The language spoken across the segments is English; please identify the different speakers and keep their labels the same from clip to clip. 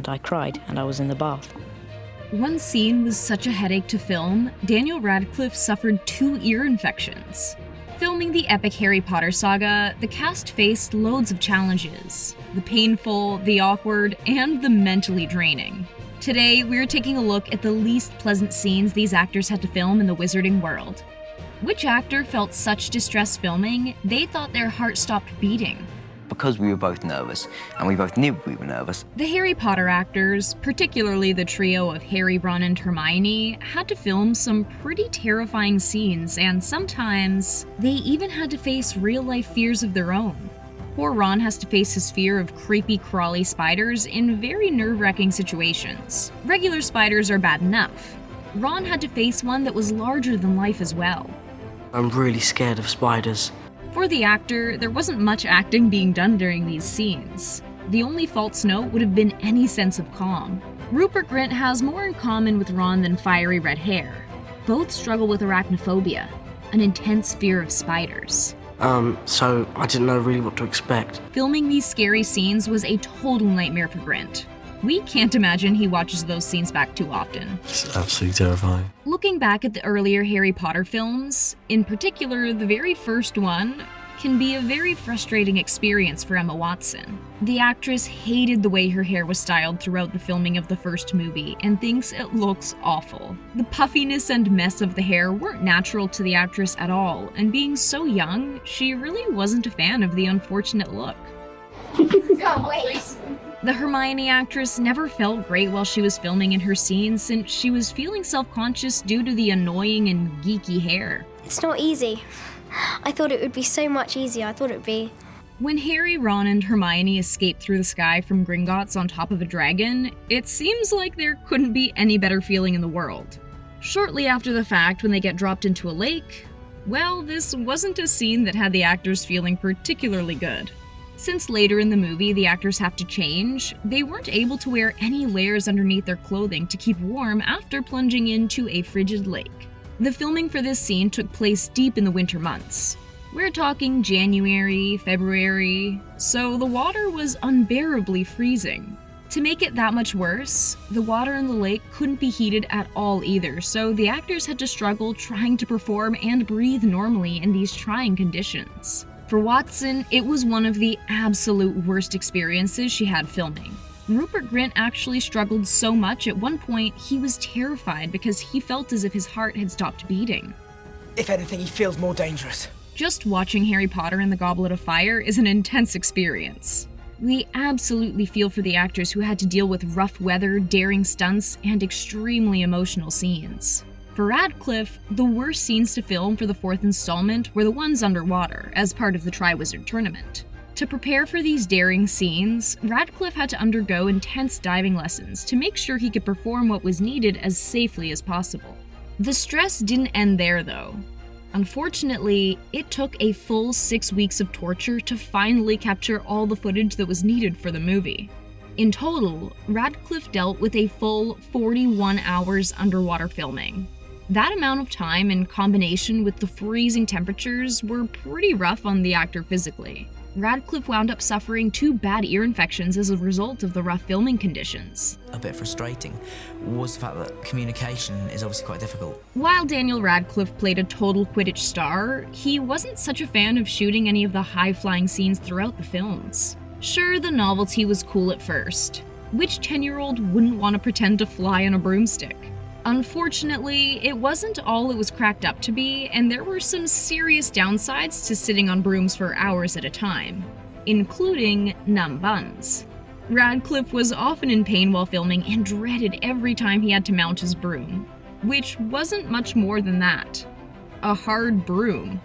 Speaker 1: and I cried, and I was in the bath.
Speaker 2: One scene was such a headache to film, Daniel Radcliffe suffered 2 ear infections. Filming the epic Harry Potter saga, the cast faced loads of challenges. The painful, the awkward, and the mentally draining. Today, we're taking a look at the least pleasant scenes these actors had to film in the wizarding world. Which actor felt such distress filming, they thought their heart stopped beating?
Speaker 3: Because we were both nervous, and we both knew we were nervous.
Speaker 2: The Harry Potter actors, particularly the trio of Harry, Ron, and Hermione, had to film some pretty terrifying scenes, and sometimes they even had to face real-life fears of their own. Poor Ron has to face his fear of creepy, crawly spiders in very nerve-wracking situations. Regular spiders are bad enough. Ron had to face one that was larger than life as well.
Speaker 4: I'm really scared of spiders.
Speaker 2: For the actor, there wasn't much acting being done during these scenes. The only false note would have been any sense of calm. Rupert Grint has more in common with Ron than fiery red hair. Both struggle with arachnophobia, an intense fear of spiders.
Speaker 4: So I didn't know really what to expect.
Speaker 2: Filming these scary scenes was a total nightmare for Grint. We can't imagine he watches those scenes back too often.
Speaker 4: It's absolutely terrifying.
Speaker 2: Looking back at the earlier Harry Potter films, in particular the very first one, can be a very frustrating experience for Emma Watson. The actress hated the way her hair was styled throughout the filming of the first movie and thinks it looks awful. The puffiness and mess of the hair weren't natural to the actress at all, and being so young, she really wasn't a fan of the unfortunate look.
Speaker 5: Can't wait.
Speaker 2: The Hermione actress never felt great while she was filming in her scenes since she was feeling self-conscious due to the annoying and geeky hair.
Speaker 5: It's not easy. I thought it would be so much easier. I thought it would be.
Speaker 2: When Harry, Ron, and Hermione escape through the sky from Gringotts on top of a dragon, it seems like there couldn't be any better feeling in the world. Shortly after the fact, when they get dropped into a lake, well, this wasn't a scene that had the actors feeling particularly good. Since later in the movie the actors have to change, they weren't able to wear any layers underneath their clothing to keep warm after plunging into a frigid lake. The filming for this scene took place deep in the winter months. We're talking January, February, so the water was unbearably freezing. To make it that much worse, the water in the lake couldn't be heated at all either, so the actors had to struggle trying to perform and breathe normally in these trying conditions. For Watson, it was one of the absolute worst experiences she had filming. Rupert Grint actually struggled so much at one point he was terrified because he felt as if his heart had stopped beating.
Speaker 6: If anything, he feels more dangerous.
Speaker 2: Just watching Harry Potter and the Goblet of Fire is an intense experience. We absolutely feel for the actors who had to deal with rough weather, daring stunts, and extremely emotional scenes. For Radcliffe, the worst scenes to film for the 4th installment were the ones underwater, as part of the Triwizard Tournament. To prepare for these daring scenes, Radcliffe had to undergo intense diving lessons to make sure he could perform what was needed as safely as possible. The stress didn't end there, though. Unfortunately, it took a full 6 weeks of torture to finally capture all the footage that was needed for the movie. In total, Radcliffe dealt with a full 41 hours underwater filming. That amount of time in combination with the freezing temperatures were pretty rough on the actor physically. Radcliffe wound up suffering 2 bad ear infections as a result of the rough filming conditions.
Speaker 7: A bit frustrating was the fact that communication is obviously quite difficult.
Speaker 2: While Daniel Radcliffe played a total Quidditch star, he wasn't such a fan of shooting any of the high-flying scenes throughout the films. Sure, the novelty was cool at first. Which 10-year-old wouldn't want to pretend to fly on a broomstick? Unfortunately, it wasn't all it was cracked up to be, and there were some serious downsides to sitting on brooms for hours at a time, including numb buns. Radcliffe was often in pain while filming and dreaded every time he had to mount his broom, which wasn't much more than that. A hard broom.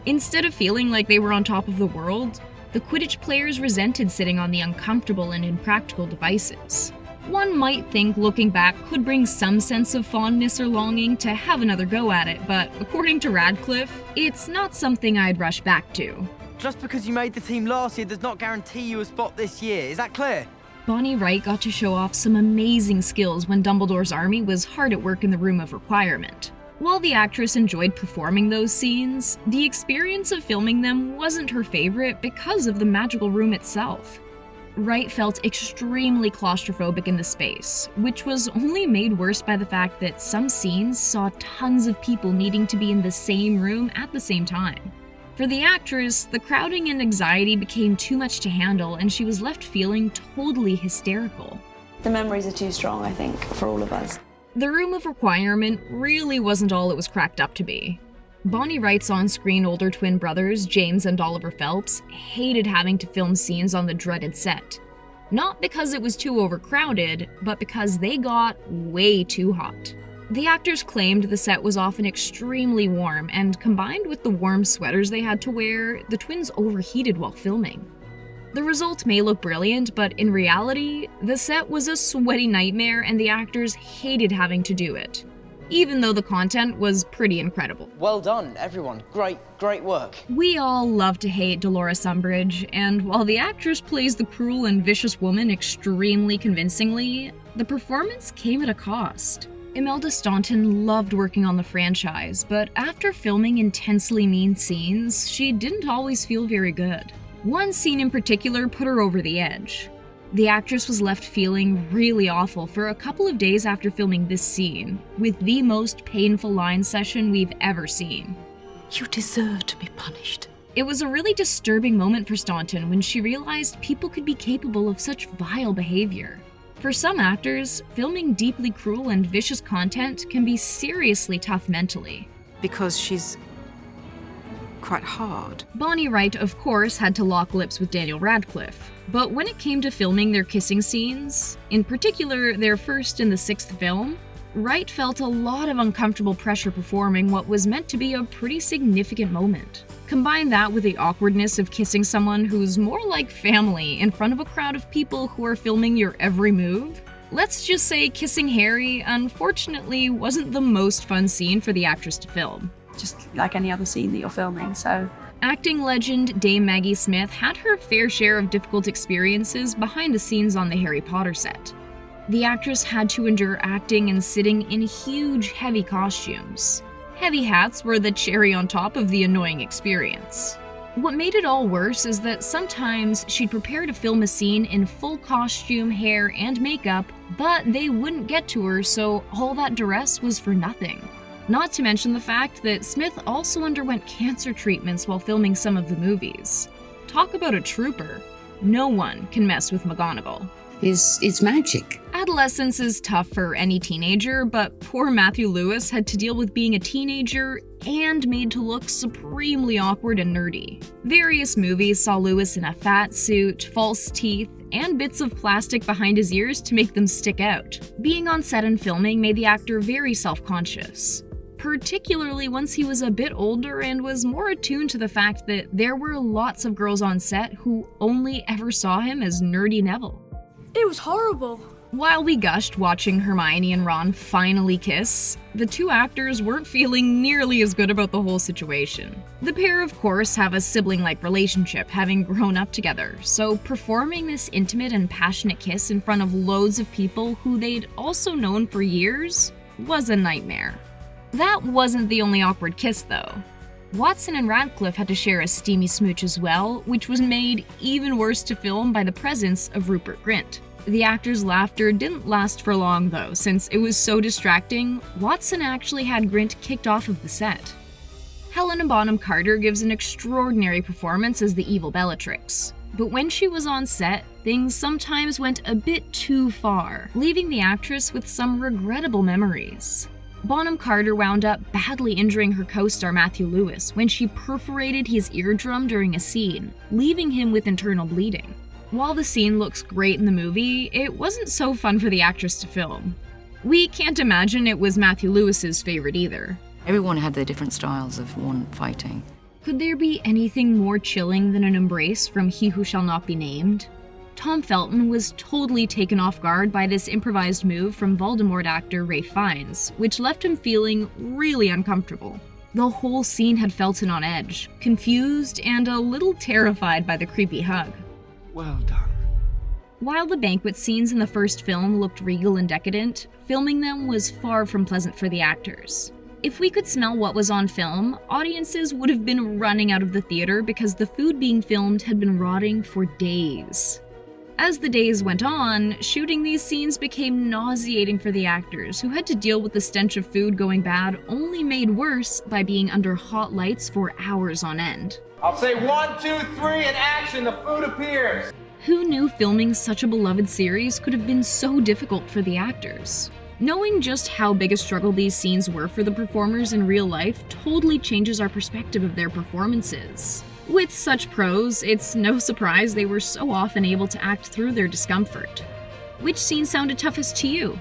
Speaker 2: Instead of feeling like they were on top of the world, the Quidditch players resented sitting on the uncomfortable and impractical devices. One might think looking back could bring some sense of fondness or longing to have another go at it, but according to Radcliffe, it's not something I'd rush back to.
Speaker 6: Just because you made the team last year does not guarantee you a spot this year, is that clear?
Speaker 2: Bonnie Wright got to show off some amazing skills when Dumbledore's army was hard at work in the Room of Requirement. While the actress enjoyed performing those scenes, the experience of filming them wasn't her favorite because of the magical room itself. Wright felt extremely claustrophobic in the space, which was only made worse by the fact that some scenes saw tons of people needing to be in the same room at the same time. For the actress, the crowding and anxiety became too much to handle, and she was left feeling totally hysterical.
Speaker 8: The memories are too strong, I think, for all of us.
Speaker 2: The Room of Requirement really wasn't all it was cracked up to be. Bonnie Wright's on-screen older twin brothers, James and Oliver Phelps, hated having to film scenes on the dreaded set. Not because it was too overcrowded, but because they got way too hot. The actors claimed the set was often extremely warm, and combined with the warm sweaters they had to wear, the twins overheated while filming. The result may look brilliant, but in reality, the set was a sweaty nightmare and the actors hated having to do it, even though the content was pretty incredible.
Speaker 6: Well done, everyone. Great work.
Speaker 2: We all love to hate Dolores Umbridge, and while the actress plays the cruel and vicious woman extremely convincingly, the performance came at a cost. Imelda Staunton loved working on the franchise, but after filming intensely mean scenes, she didn't always feel very good. One scene in particular put her over the edge. The actress was left feeling really awful for a couple of days after filming this scene, with the most painful line session we've ever seen.
Speaker 9: You deserve to be punished.
Speaker 2: It was a really disturbing moment for Staunton when she realized people could be capable of such vile behavior. For some actors, filming deeply cruel and vicious content can be seriously tough mentally.
Speaker 9: Because she's quite hard.
Speaker 2: Bonnie Wright, of course, had to lock lips with Daniel Radcliffe, but when it came to filming their kissing scenes, in particular their first in the 6th film, Wright felt a lot of uncomfortable pressure performing what was meant to be a pretty significant moment. Combine that with the awkwardness of kissing someone who's more like family in front of a crowd of people who are filming your every move. Let's just say kissing Harry, unfortunately, wasn't the most fun scene for the actress to film.
Speaker 8: Just like any other scene that you're filming, so.
Speaker 2: Acting legend Dame Maggie Smith had her fair share of difficult experiences behind the scenes on the Harry Potter set. The actress had to endure acting and sitting in huge, heavy costumes. Heavy hats were the cherry on top of the annoying experience. What made it all worse is that sometimes she'd prepare to film a scene in full costume, hair, and makeup, but they wouldn't get to her, so all that duress was for nothing. Not to mention the fact that Smith also underwent cancer treatments while filming some of the movies. Talk about a trooper. No one can mess with McGonagall.
Speaker 10: It's magic.
Speaker 2: Adolescence is tough for any teenager, but poor Matthew Lewis had to deal with being a teenager and made to look supremely awkward and nerdy. Various movies saw Lewis in a fat suit, false teeth, and bits of plastic behind his ears to make them stick out. Being on set and filming made the actor very self-conscious, particularly once he was a bit older and was more attuned to the fact that there were lots of girls on set who only ever saw him as nerdy Neville.
Speaker 11: It was horrible.
Speaker 2: While we gushed watching Hermione and Ron finally kiss, the two actors weren't feeling nearly as good about the whole situation. The pair, of course, have a sibling-like relationship, having grown up together, so performing this intimate and passionate kiss in front of loads of people who they'd also known for years was a nightmare. That wasn't the only awkward kiss, though. Watson and Radcliffe had to share a steamy smooch as well, which was made even worse to film by the presence of Rupert Grint. The actor's laughter didn't last for long, though, since it was so distracting, Watson actually had Grint kicked off of the set. Helena Bonham Carter gives an extraordinary performance as the evil Bellatrix, but when she was on set, things sometimes went a bit too far, leaving the actress with some regrettable memories. Bonham Carter wound up badly injuring her co-star Matthew Lewis when she perforated his eardrum during a scene, leaving him with internal bleeding. While the scene looks great in the movie, it wasn't so fun for the actress to film. We can't imagine it was Matthew Lewis's favorite either.
Speaker 10: Everyone had their different styles of one fighting.
Speaker 2: Could there be anything more chilling than an embrace from He Who Shall Not Be Named? Tom Felton was totally taken off guard by this improvised move from Voldemort actor Ralph Fiennes, which left him feeling really uncomfortable. The whole scene had Felton on edge, confused and a little terrified by the creepy hug.
Speaker 12: Well done.
Speaker 2: While the banquet scenes in the first film looked regal and decadent, filming them was far from pleasant for the actors. If we could smell what was on film, audiences would have been running out of the theater because the food being filmed had been rotting for days. As the days went on, shooting these scenes became nauseating for the actors, who had to deal with the stench of food going bad, only made worse by being under hot lights for hours on end.
Speaker 11: I'll say 1, 2, 3, and action, the food appears!
Speaker 2: Who knew filming such a beloved series could have been so difficult for the actors? Knowing just how big a struggle these scenes were for the performers in real life totally changes our perspective of their performances. With such pros, it's no surprise they were so often able to act through their discomfort. Which scene sounded toughest to you?